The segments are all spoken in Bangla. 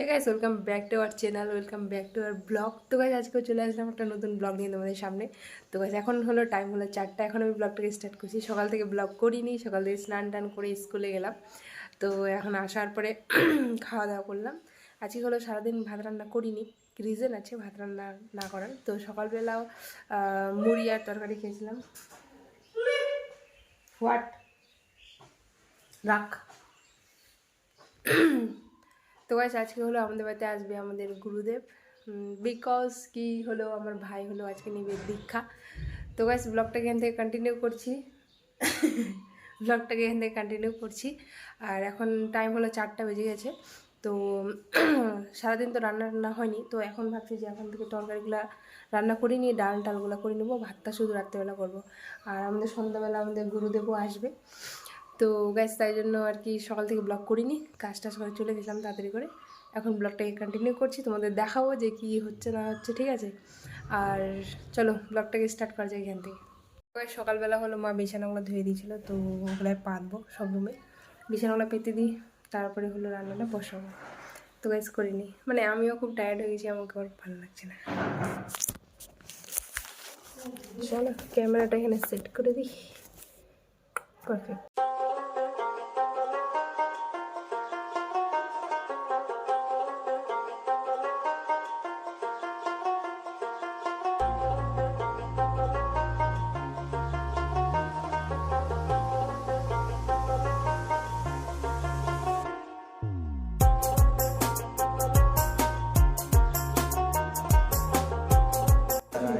Hey guys, welcome back to our channel, welcome back to our blog. তো গাইস আজকে চলে আসলাম একটা নতুন ব্লগ নিয়ে তোমাদের সামনে। তো গাইস এখন হলো টাইম হলো 4টা, এখন আমি ব্লগটাকে স্টার্ট করছি। সকাল থেকে ব্লগ করিনি, সকাল থেকে স্নান টান করে স্কুলে গেলাম। তো এখন আসার পরে খাওয়া দাওয়া করলাম। আজকে হলো সারাদিন ভাত রান্না করিনি, রিজন আছে ভাত রান্না না করার। তো সকালবেলাও মুড়ি আর তরকারি খেয়েছিলাম। হোয়াট রাখ। তো গাইস আজকে হলো আমাদের বাড়িতে আসবে আমাদের গুরুদেব, বিকজ কি হলো আমার ভাই হলো আজকে নিবে দীক্ষা। তো গাইস ব্লগটাকে এখান থেকে কন্টিনিউ করছি আর এখন টাইম হলো 4টা বেজে গেছে। তো সারাদিন তো রান্না রান্না হয়নি, তো এখন ভাবছি যে এখন থেকে তরকারিগুলো রান্না করে নিয়ে ডাল টালগুলো করে নেবো, ভাতটা শুধু রাত্রেবেলা করবো। আর আমাদের সন্ধ্যাবেলা আমাদের গুরুদেবও আসবে। তো গ্যাস তাই জন্য আর কি সকাল থেকে ব্লগ করিনি, কাজ টাজ করে চলে গেছিলাম তাড়াতাড়ি করে। এখন ব্লগটাকে কন্টিনিউ করছি, তোমাদের দেখাবো যে কি হচ্ছে না হচ্ছে, ঠিক আছে? আর চলো ব্লগটাকে স্টার্ট করা যায় এখান থেকে। সকালবেলা হলো মা বিছানাগুলো ধুয়ে দিয়েছিলো, তো ওগুলোয় পাতবো সব রুমে, বিছানাগুলো পেতে দিই, তারপরে হলো রান্নাটা বসাবো। তো গ্যাস করিনি, মানে আমিও খুব টায়ার্ড হয়ে গেছি, আমাকে আর ভালো লাগছে না। চলো ক্যামেরাটা এখানে সেট করে দিই। পারফেক্ট।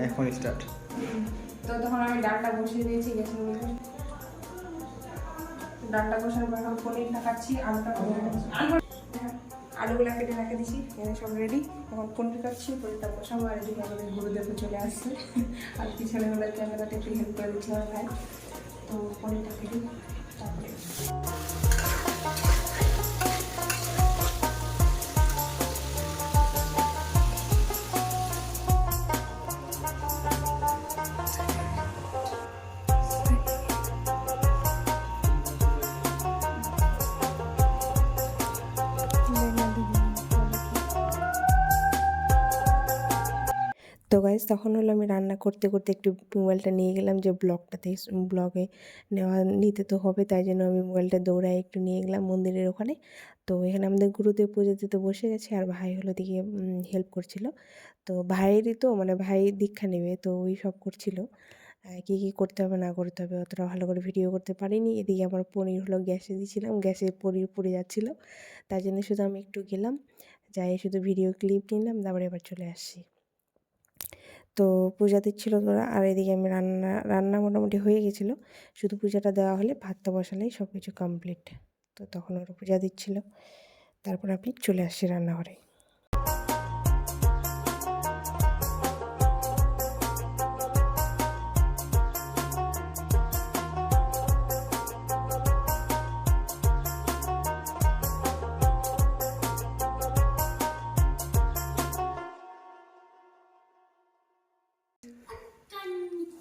এখন স্টার্ট। তো তখন আমি ডালটা বসিয়ে দিয়েছি গ্যাসের মধ্যে। ডালটা বসানোর পর এখন পনিরটা কাটছি, আলুগুলা কেটে রেখে দিছি, এখানে সব রেডি। এখন পনির কাটছি, পনিরটা বসাবো। আর এদিকে আমাদের গুরুদেব চলে আসছে, আর পিছনে হলো ক্যামেরাটা একটু হেল্প করে দিচ্ছে আমার ভাই। তো পনিরটা কেটে তারপরে তো গাইজ তখন হলো আমি রান্না করতে করতে একটু মোবাইলটা নিয়ে গেলাম, যে ব্লগে নিতে তো হবে, তাই জন্য আমি মোবাইলটা দৌড়ায় একটু নিয়ে গেলাম মন্দিরের ওখানে। তো এখানে আমাদের গুরুদেব পুজো দিতে বসে গেছে, আর ভাই হলো দিকে হেল্প করছিল। তো ভাইয়েরই তো মানে ভাই দীক্ষা নেবে, তো ওই সব করছিল কী কী করতে হবে না করতে হবে, অতটা ভালো করে ভিডিও করতে পারিনি। এদিকে আমার পনির হলো গ্যাসে দিয়েছিলাম, গ্যাসে পনির পুড়ে যাচ্ছিলো, তাই জন্য শুধু আমি একটু গেলাম, যাই শুধু ভিডিও ক্লিপ নিলাম, তারপরে এবার চলে আসছি। তো পূজা দিচ্ছিলো তোরা, আর এদিকে আমি রান্না মোটামুটি হয়ে গেছিলো, শুধু পূজাটা দেওয়া হলে ভাতটা বসালেই সব কিছু কমপ্লিট। তো তখন ওরা পূজা দিচ্ছিলো, তারপর আমি চলে আসছি রান্নাঘরে।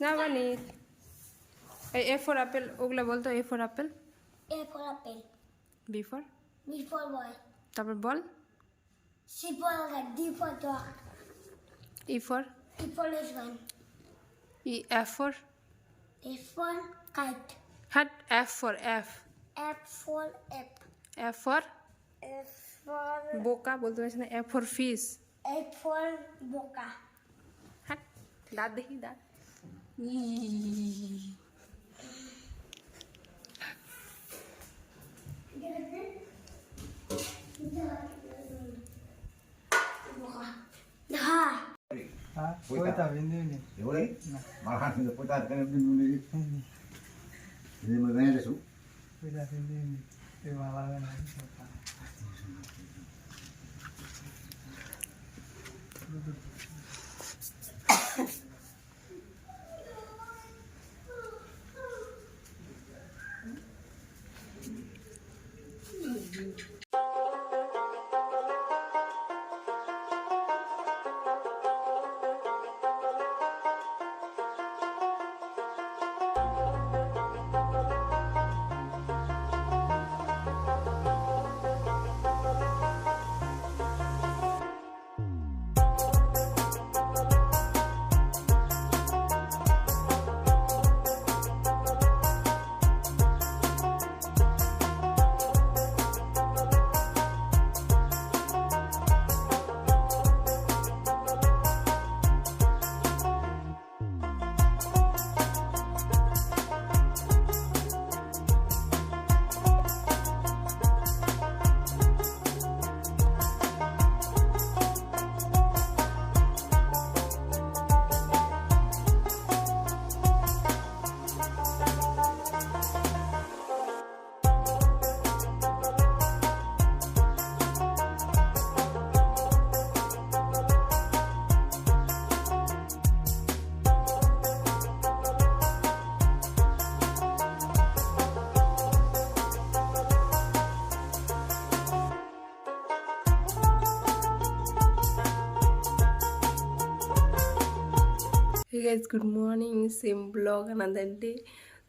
না মানে এ ফর অ্যাপেল, ওগুলো বলতো। A for apple, A for apple. B for, B for boy. তারপর বল। C for cat. D for dog. E for, E for elephant. F for, F for kite. হ্যাট, F for F, F for app. F for F for বোকা বলতে পারছি না, F for fish. F for boca. হ্যাট, দাঁত দেখি দাঁত। Ha. Poeta vendendo. Boleh? Malahan kita putar kan dulu ni. Ini mana ada su? Poeta vendendo. Di Malagan. Guys good morning, same blog another day.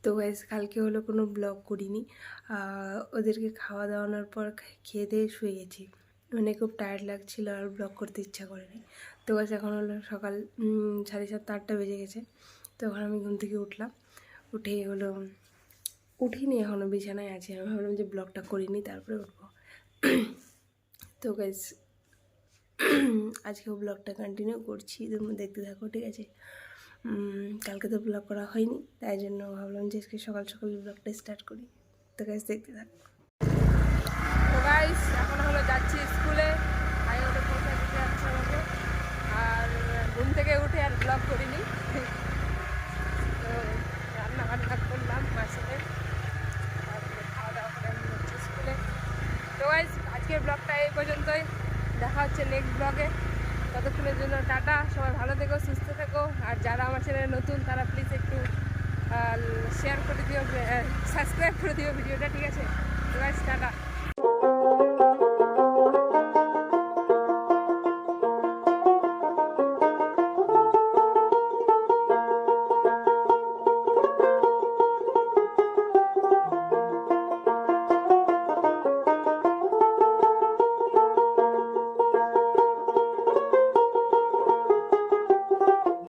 তো গাইজ কালকে হলো কোনো ব্লগ করিনি, ওদেরকে খাওয়া দাওয়ানোর পর খেয়ে দিয়ে শুয়ে গেছি, মানে খুব টায়ার্ড লাগছিল আর ব্লগ করতে ইচ্ছা করেনি। তো গাইজ এখন হলো সকাল 7:30-8টা বেজে গেছে। তো এখন আমি ঘুম থেকে উঠলাম, উঠে হলো উঠিনি, এখনও বিছানায় আছি। আমি ভাবলাম যে ব্লগটা করিনি তারপরে উঠবো। তো গাইজ আজকেও ব্লগটা কন্টিনিউ করছি, তোমরা দেখতে থাকো, ঠিক আছে। কালকে তো ব্লগ করা হয়নি, তাই জন্য ভাবলাম যে আজকে সকাল সকাল ব্লগটা স্টার্ট করি। তো গাইজ দেখতে থাকো। তো গাইজ এখন হলো যাচ্ছি স্কুলে, ভাই ওদের পৌঁছা দিতে যাচ্ছে আমাকে। আর ঘুম থেকে উঠে আর ব্লগ করিনি, তো রান্না বান্না করলাম মাসে, তারপরে খাওয়া দাওয়া করে আমি যাচ্ছি স্কুলে। তো গাইজ আজকের ব্লগটা এই পর্যন্তই, দেখা হচ্ছে নেক্সট ব্লগে। ততক্ষণের জন্য টাটা, সবাই ভালো থেকো, সুস্থ থেকো। আর যারা আমার চ্যানেলে নতুন তারা প্লিজ একটু শেয়ার করে দিও, সাবস্ক্রাইব করে দিও ভিডিওটা, ঠিক আছে। তো গাইজ টাটা।